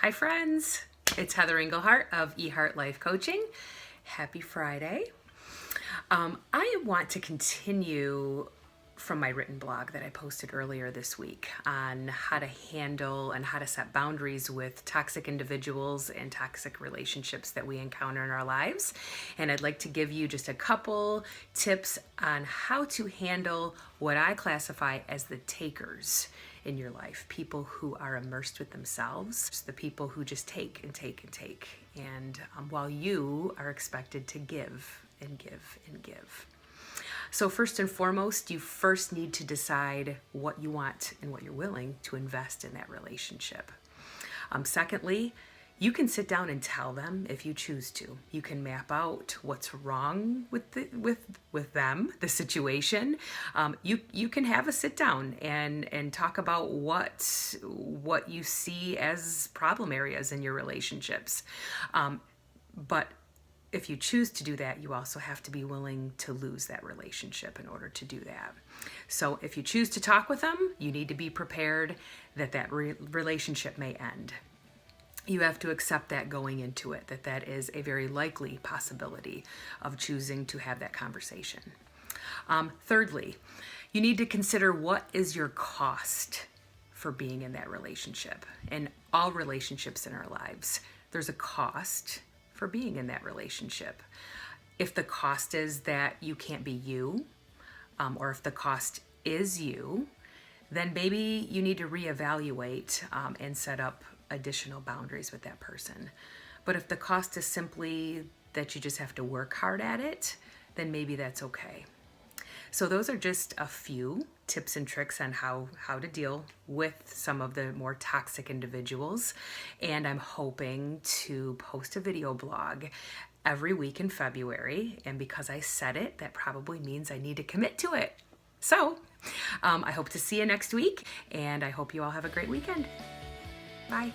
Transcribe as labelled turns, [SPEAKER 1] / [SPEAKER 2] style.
[SPEAKER 1] Hi friends, it's Heather E-Hart of E-Hart Life Coaching. Happy Friday. I want to continue from my written blog that I posted earlier this week on how to handle and how to set boundaries with toxic individuals and toxic relationships that we encounter in our lives. And I'd like to give you just a couple tips on how to handle what I classify as the takers in your life, people who are immersed with themselves, the people who just take and take and take, and while you are expected to give and give and give. So first and foremost, you first need to decide what you want and what you're willing to invest in that relationship. Secondly, you can sit down and tell them if you choose to. You can map out what's wrong with them, the situation. You can have a sit down and talk about what you see as problem areas in your relationships. But if you choose to do that, you also have to be willing to lose that relationship in order to do that. So if you choose to talk with them, you need to be prepared that relationship may end. You have to accept that going into it, that is a very likely possibility of choosing to have that conversation. Thirdly, you need to consider what is your cost for being in that relationship. In all relationships in our lives, there's a cost for being in that relationship. If the cost is that you can't be you, or if the cost is you, then maybe you need to reevaluate and set up additional boundaries with that person. But if the cost is simply that you just have to work hard at it, then maybe that's okay. So those are just a few tips and tricks on how to deal with some of the more toxic individuals. And I'm hoping to post a video blog every week in February. And because I said it, that probably means I need to commit to it. So I hope to see you next week, and I hope you all have a great weekend. Bye.